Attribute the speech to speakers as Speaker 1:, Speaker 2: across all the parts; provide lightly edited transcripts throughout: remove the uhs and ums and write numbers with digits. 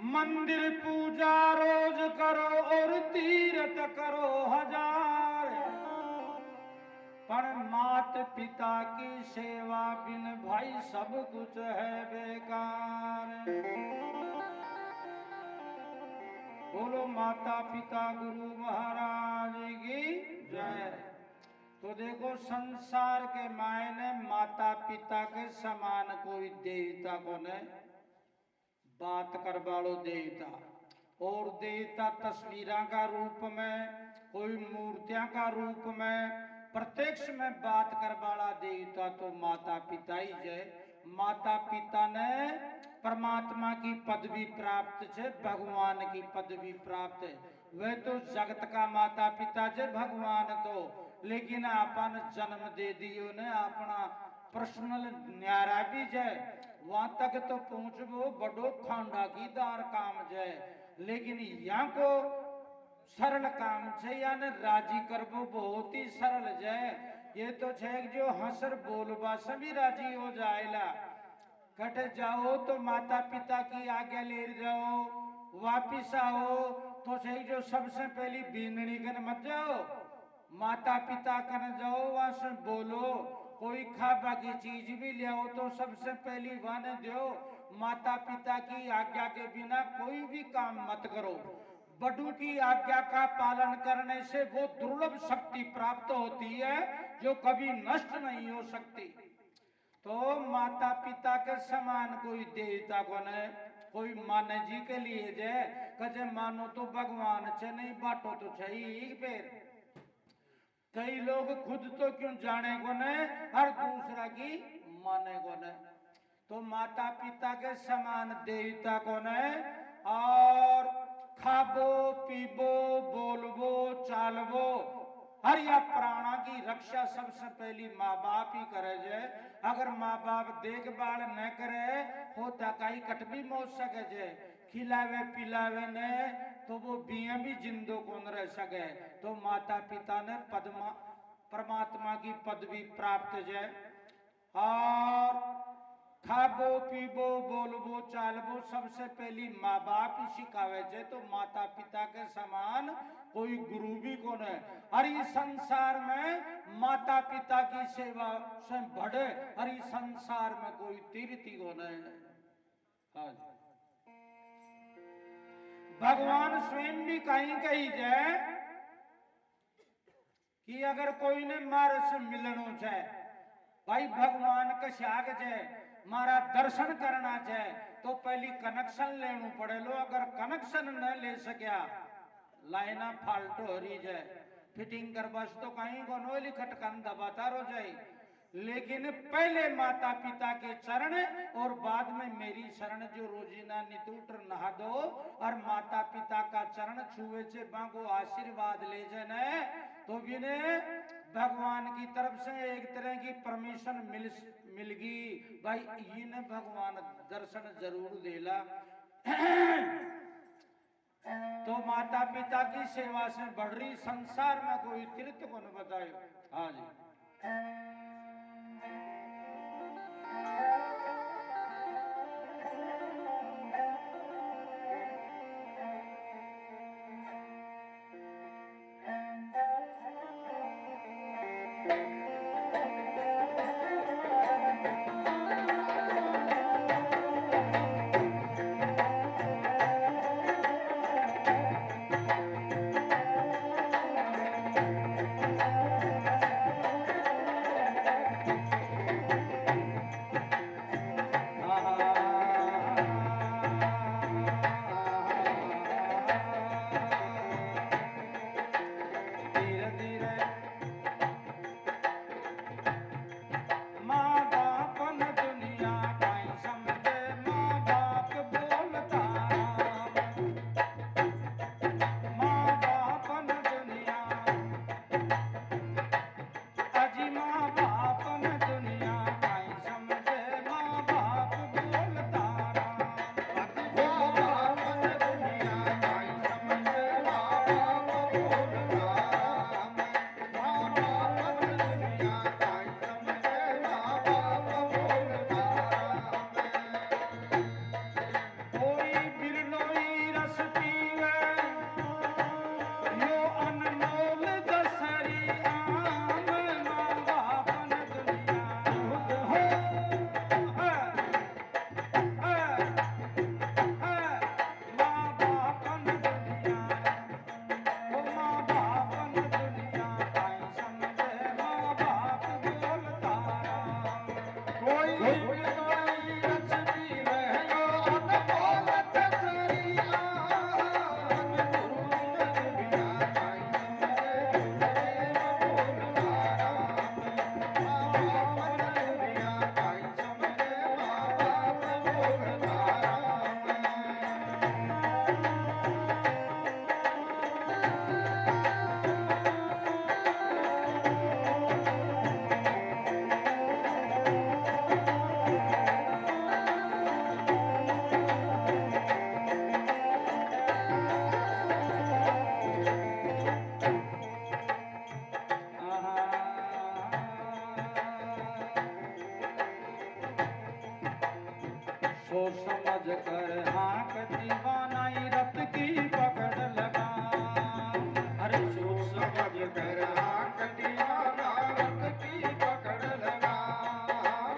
Speaker 1: मंदिर पूजा रोज करो और तीर्थ करो हजार, पर मात पिता की सेवा बिन भाई सब कुछ है बेकार। बोलो माता पिता गुरु महाराज की जय। तो देखो संसार के मायने माता पिता के समान कोई देवता को ने बात कर वालो देवता, और देवता तस्वीरों का रूप में, कोई मूर्तियां का रूप में, प्रत्यक्ष में बात कर वाला देवता तो माता पिता ही है। माता पिता ने परमात्मा की पदवी प्राप्त है, भगवान की पदवी प्राप्त है। वह तो जगत का माता पिता है भगवान तो, लेकिन अपन जन्म दे दियो ने अपना पर्सनल न्यारा भी है, वहां तक तो पहुंचबो बड़ो खांडा की दार काम है। लेकिन यहाँ को सरल काम छे, यानी राजी करबो बहुत ही सरल है। ये तो छे जो हंसर बोलबा सभी राजी हो जाएला। कट जाओ तो माता पिता की आज्ञा ले जाओ, वापिस आओ तो छे जो सबसे पहली बीननी कन मत जाओ, माता पिता कन जाओ, वहां से बोलो। कोई खाबा की चीज भी ले आओ तो सबसे पहली वाने दो। माता पिता की आज्ञा के बिना कोई भी काम मत करो। बड़ों की आज्ञा का पालन करने से वो दुर्लभ शक्ति प्राप्त होती है जो कभी नष्ट नहीं हो सकती। तो माता पिता के समान कोई देवता को नहीं, कोई माने जी के लिए जे कजे मानो तो भगवान छे, नहीं बाटो तो छे ही पेर। कई लोग खुद तो क्यों जाने को नहीं और दूसरा की माने को नहीं। तो माता पिता के समान देवता को नहीं, और खाबो पीबो बोलबो चालबो हर या प्राणा की रक्षा सबसे पहली माँ बाप ही करे जे। अगर माँ बाप देखभाल न करे होता कहीं कट भी मोच सके जे, खिलावे पिलावे ने तो वो बिया भी जिंदो कौन रह सके। तो माता पिता ने पद्मा परमात्मा की पदवी प्राप्त है, और खाबो पीबो बोलबो चालबो सबसे पहली माँ बाप ही सिखावे छे। तो माता पिता के समान कोई गुरु भी कौन है। और इस संसार में माता पिता की सेवा से बढ़े और इस संसार में कोई तीर्थ कौन है। हाँ, भगवान स्वयं भी कहीं जाए कि अगर कोई ने मारे से मिलनो छे, भाई भगवान के साग छे, मारा दर्शन करना छे, तो पहली कनेक्शन लेना पड़े लो। अगर कनेक्शन न ले सकिया लाइना फाल्टो हरी जाए, फिटिंग कर बस तो कहीं गोनोली खटकन दबाता रो जाए। लेकिन पहले माता पिता के चरण और बाद में मेरी शरण, जो रोजीना नितुटर नहा दो और माता पिता का चरण छुए से बांगो आशीर्वाद ले जाने, तो बिने भगवान की तरफ से एक तरह की परमिशन मिलगी भाई इन्हें भगवान दर्शन जरूर देला। तो माता पिता की सेवा से बढ़ रही संसार में कोई तीर्थ को न बताए। हाँ जी, समझ कर हाँक दीवानाई रत की पकड़ लगा। अरे सोच समझ कर हाँक दीवाना रत की पकड़ लगा।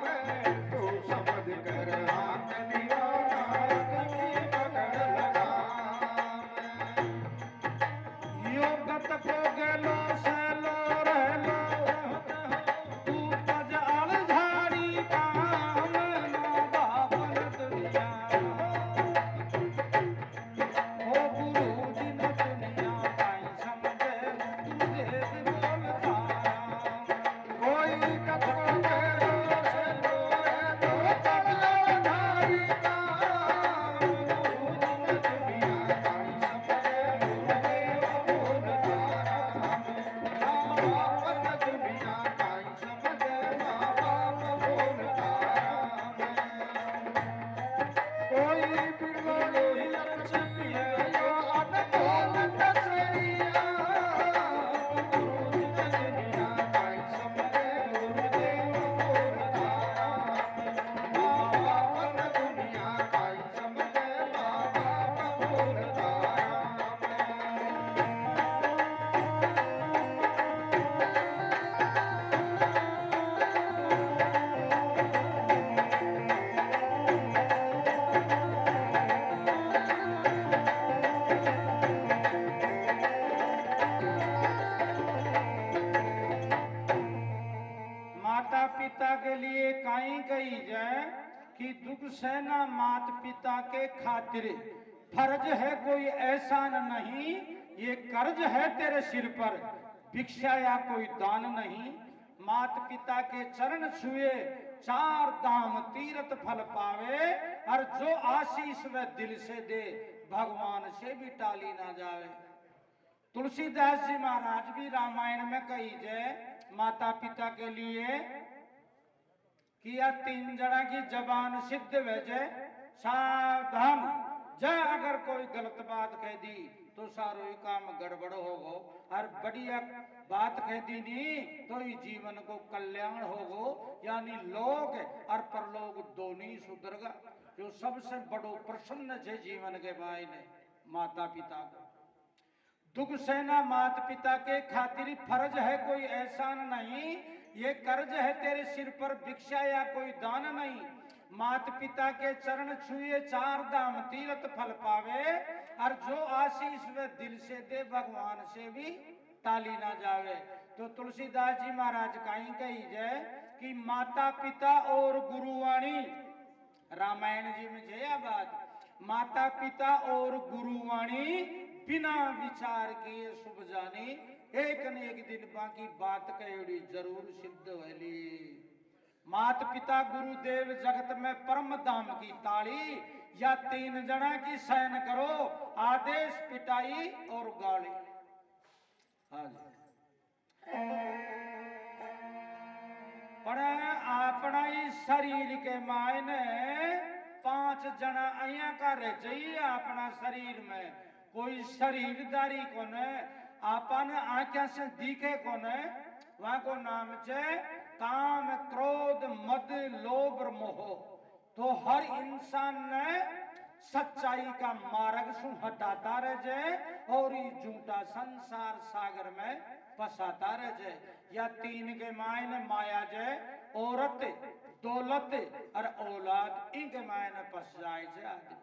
Speaker 1: मैं सोच समझ कर हाँक दीवाना रत की पकड़ लगा। यो गत को गेलो सैलो रहलो तू तजाल झाड़ी काम ना बापन दुनिया। ओ गुरु जी न दुनिया काई समझे तुझे भी बोलता। कोई गत को गेलो सैलो रहलो तजाल झाड़ी काम। गुरु जी न दुनिया काई समझे माता पिता के लिए काई कही जाए कि दुख सहना मात पिता के खातिर फर्ज है, कोई एहसान नहीं, ये कर्ज है तेरे सिर पर, भिक्षा या कोई दान नहीं। मात पिता के चरण छुए 4 धाम तीर्थ फल पावे, और जो आशीष वह दिल से दे भगवान से भी टाली ना जावे। तुलसीदास जी महाराज भी रामायण में कही जाए माता पिता के लिए किया 3 जना की जबान सिद्ध वजह सावधान, जय अगर कोई गलत बात कह दी तो सारो ही काम गड़बड़ होगो, और बढ़िया बात कह दी नहीं तो ही जीवन को कल्याण होगो, यानी लोग और परलोक दोनों ही सुधरगा। जो सबसे बड़ो प्रसन्न है जीवन के भाई ने माता पिता को। दुख सहना माता पिता के खातिर फर्ज है, कोई एहसान नहीं, ये कर्ज है तेरे सिर पर, भिक्षा या कोई दान नहीं। माता पिता के चरण छुए 4 धाम तीर्थ फल पावे, और जो आशीष वे दिल से दे भगवान से भी टाली ना जावे। तो तुलसीदास जी महाराज कहीं कही जाए कि माता पिता और गुरुवाणी, रामायण जी में जया बात, माता पिता और गुरुवाणी बिना विचार किए शुभ जानी, एक न एक दिन बाकी बात कहोड़ी जरूर सिद्ध होली। मात पिता गुरुदेव जगत में परम धाम की ताली, या 3 जना की सहन करो आदेश पिटाई और गाली। हाँ जी। पर अपना ही शरीर के मायने 5 जना अया का रह चाहिए अपना शरीर में, कोई शरीरदारी कोन आपन आंखें से दिखे कोन, वहां को नाम छे काम क्रोध मद लोभ मोह। तो हर इंसान ने सच्चाई का मार्ग सु हटाता रह जाए और ये झूठा संसार सागर में फंसाता रह जाए। या 3 के मायने माया जाए, औरत दौलत और औलाद, इनके मायने फंस जाए आदमी।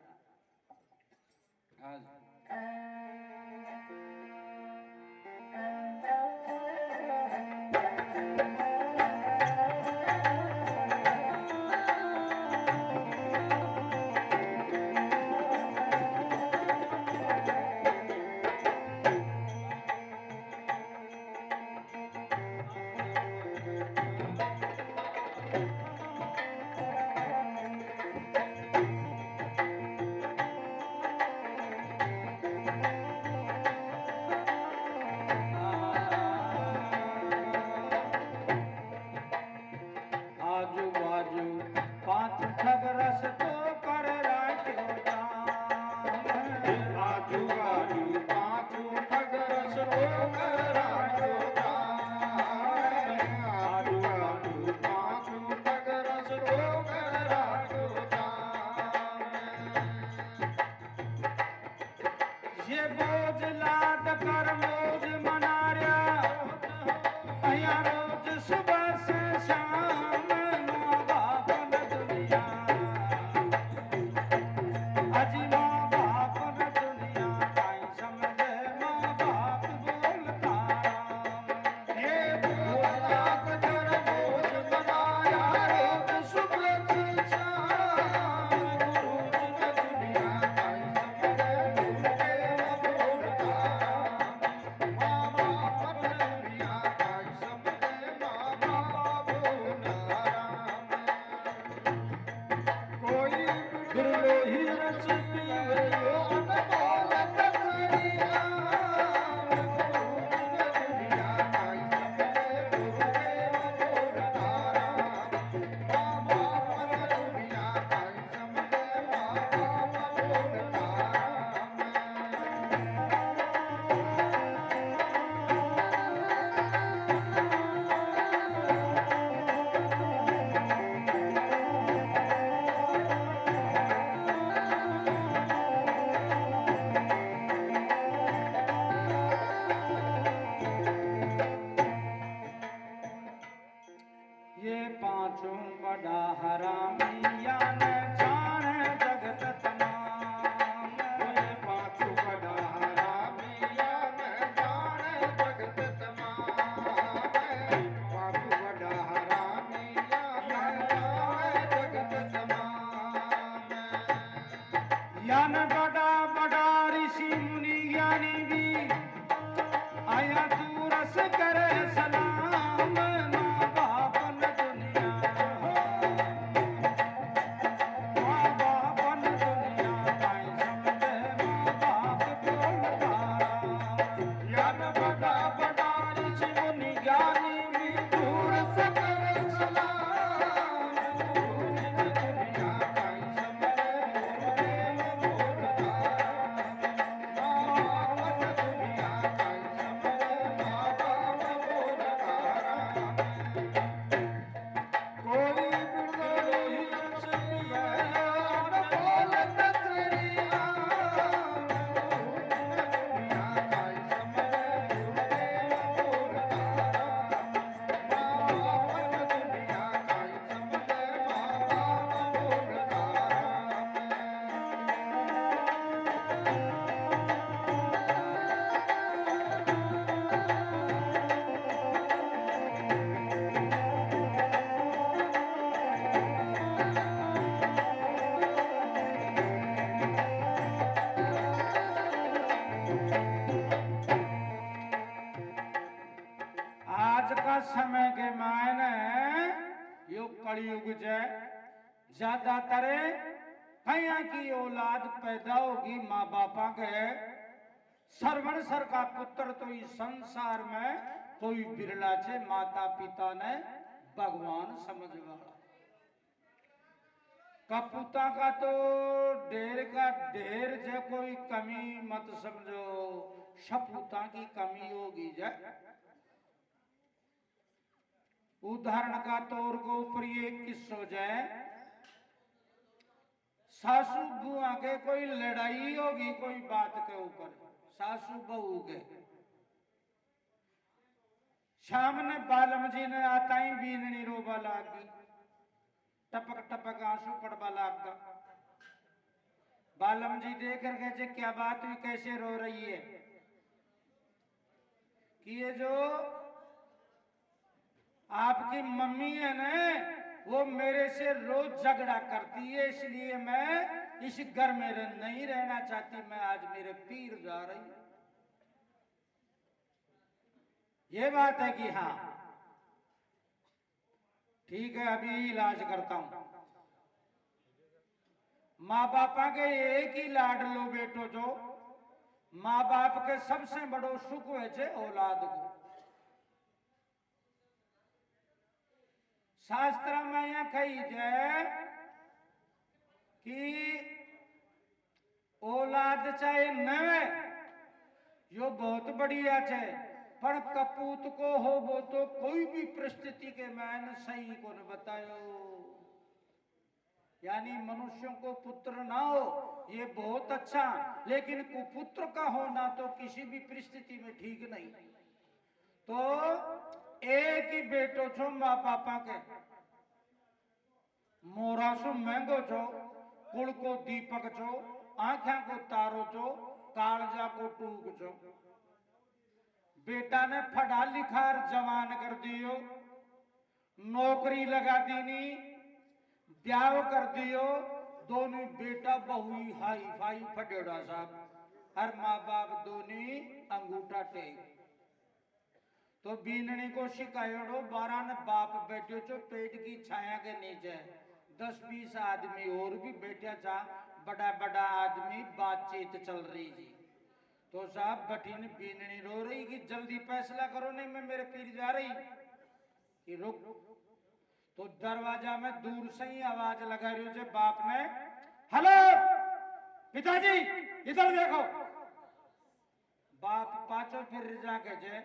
Speaker 1: ये बोझ लाद कर मौज मना रहा अया रोज सुबह से शाम माँ बाप न दुनिया अजी माँ बाप न दुनिया काई समझे माँ बाप बोलता राम ये बोझ लाद कर मौज मनाया रोज सुबह से शाम रोज न दुनिया काई समझे ये पांचों बड़ा हरामिया न जाने जगत तमाम ये पांचों बड़ा हरामिया न जाने जगत तमाम पांचों बड़ा हरामिया न जाने जगत तमाम यान बड़ा बड़ा ऋषि मुनि ज्ञानी भी आया तू रस करे सलाम माँ बाप न दुनिया माँ बाप न दुनिया काई समझे माँ बाप बोलता यान बड़ा बड़ा ऋषि मुनि ज्ञानी भी तू रस करे सलाम दुनिया काई समझे बोलता आज का समय के मायने यो कलयुग जे ज्यादातर कया की औलाद पैदा होगी माँ बापा के सरवण सर का पुत्र तो इस संसार में कोई बिरला छे माता पिता ने भगवान समझवा कपूता का तो ढेर का ढेर जे कोई कमी मत समझो सपूता की कमी होगी जे उदाहरण का तौर को ऊपर ये किस्सो जाए सासू बुआ के कोई लड़ाई होगी कोई बात के ऊपर सासू बहू के शाम ने बालम जी ने आता ही बीननी रोबा लागी टपक टपक आंसू पड़वा लागा बालम जी देख कर कहे क्या बात हुई कैसे रो रही है कि ये जो आपकी मम्मी है ना वो मेरे से रोज झगड़ा करती है इसलिए मैं इस घर में नहीं रहना चाहती मैं आज मेरे पीर जा रही हूं ये बात है कि हाँ ठीक है अभी इलाज करता हूं माँ बापा के एक ही लाड लो बेटो जो माँ बाप के सबसे बड़ो सुख है औलाद को शास्त्र में यह कही जाए कि औलाद चाहे नवे यो बहुत बढ़िया छे पर कपूत को हो वो तो कोई भी परिस्थिति के मैंने सही को न बतायो यानी मनुष्यों को पुत्र ना हो ये बहुत अच्छा, लेकिन कुपुत्र का होना तो किसी भी परिस्थिति में ठीक नहीं। तो एक ही बेटो छो माँ पापा के, मोरा सो महंगो छो, कुल को दीपक छो, आंखा को तारो छो, कालजा को टूक छो। बेटा ने पढ़ा लिखा जवान कर दियो, नौकरी लगा दीनी, ब्याह कर दियो, दोनों बेटा बहु हाई फाई फटेड़ा साहब, हर माँ बाप दोनों अंगूठा टेक। तो बीननी को शिकायतो 12 ने बाप बैठो चो पेट की छाया के नीचे, 10-20 आदमी और भी बैठा था, बड़ा बड़ा आदमी बातचीत चल रही थी। तो साहब बठीन बीननी रो रही कि जल्दी फैसला करो, नहीं मैं मेरे पीर जा रही कि रुक। तो दरवाजा में दूर से ही आवाज लगा रही है बाप ने, हेलो पिताजी इधर देखो। बाप पाचो फिर जाके जे,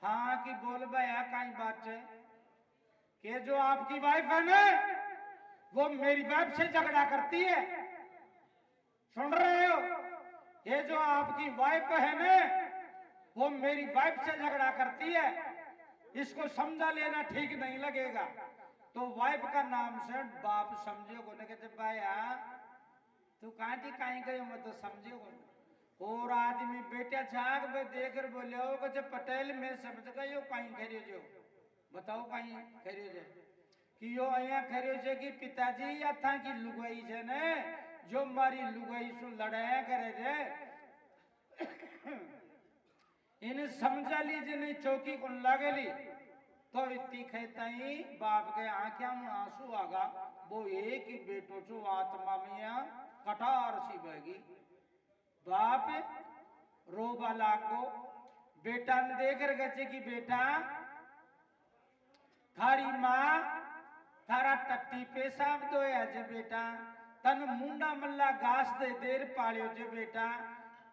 Speaker 1: हाँ कि बोल भैया कहीं बात है कि जो आपकी वाइफ है ना वो मेरी वाइफ से झगड़ा करती है, सुन रहे हो? ये जो आपकी वाइफ है ना वो मेरी वाइफ से झगड़ा करती है, इसको समझा लेना ठीक नहीं लगेगा। तो वाइफ का नाम से बाप समझे को कहते भैया तू कांटी कहीं गए मैं तो समझे को। और आदमी बेटा झाग में देकर बोले हो कि पटेल में समझ गए हो कहीं खरीद जो, बताओ कहीं खरीद कि यो अहिया खरीद है कि पिताजी या था कि लुगाई है ने जो मारी लुगाई सु लड़ाया करे जे इन समझा लीजिए नहीं चौकी को लागेली। तो इतनी कहता ही बाप के आंखों में आंसू आगा, वो एक ही बेटो चो आत्मा में कटार सी बहेगी। बाप रोबा लागो, बेटा ने देख रहे कि बेटा थारी माँ थारा टट्टी पेशाब धोया जे बेटा, तन मुंडा मल्ला घास दे देर पालियो जे बेटा,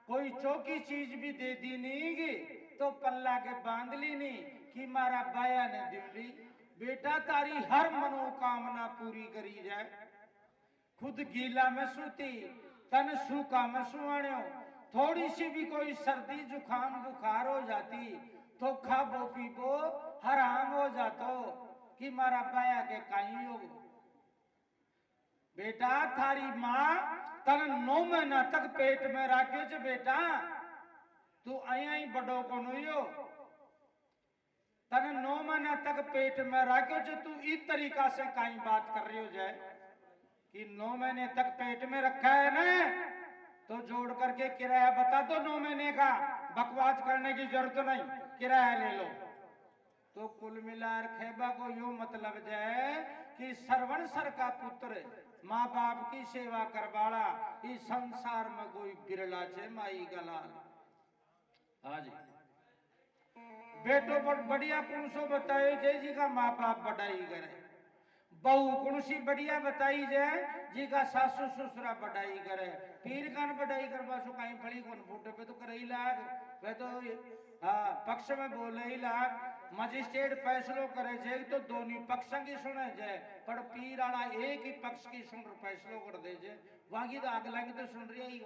Speaker 1: कोई चौकी चीज भी दे दी नहीं तो पल्ला के बांध ली नहीं कि मारा बाया ने दिली। बेटा तारी हर मनोकामना पूरी करी जाए, खुद गीला में सूती तन सूखा में सुहाण्यो, थोड़ी सी भी कोई सर्दी जुखाम बुखार हो जाती तो खाबो पीबो हराम हो जातो कि मारा बाया के कहीं हो। बेटा थारी माँ तन 9 महीना तक पेट में राखे जो बेटा, तू अया ही बड़ो को नुयो, तन 9 महीना तक पेट में राखे जो तू इस तरीका से कहीं बात कर रही हो जाए कि 9 महीने तक पेट में रखा है ना, तो जोड़ करके किराया बता दो 9 महीने का, बकवास करने की जरूरत नहीं, किराया ले लो। तो कुल मिलाकर खेबा को यो मतलब है कि सरवण सर का पुत्र माँ बाप की सेवा करवाड़ा इस संसार में कोई बिरला छे माई का लाल। हाँ जी बेटो बढ़िया कुणसो बताए जय जी का माँ बाप बढ़ाई करे, बहू कुणसी बढ़िया बताई जाए जी का सासू ससुरा बढ़ाई करे, पीर कान बढ़ाई करवा सो कहीं फड़ी कौन फूटे पे तो करे ही लाग, वे तो हाँ पक्ष में बोले ही लाग, मजिस्ट्रेट फैसलो करे जे तो दोनों पक्ष की सुने जाए, पर पीर आला एक ही पक्ष की सुन फैसलो कर दे जे, वागी तो अगला की तो सुन रही ही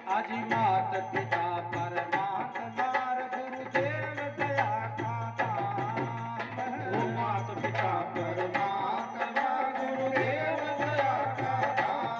Speaker 1: आजी मात पिता परमात्मा गुरुदेव दया का दान, ओ मात पिता परमात्मा गुरुदेव दया का दान।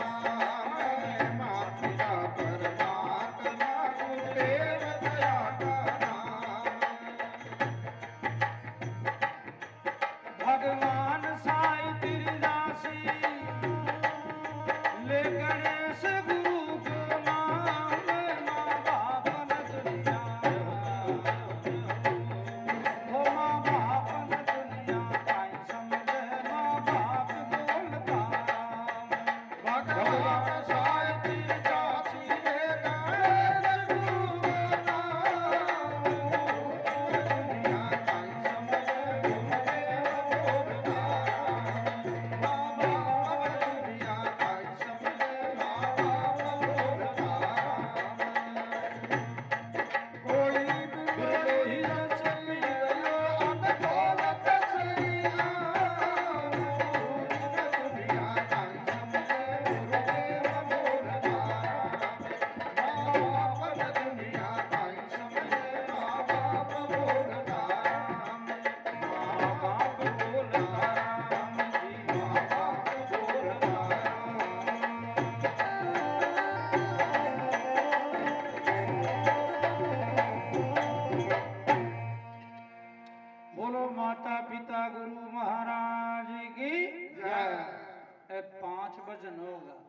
Speaker 1: 5 वजन होगा।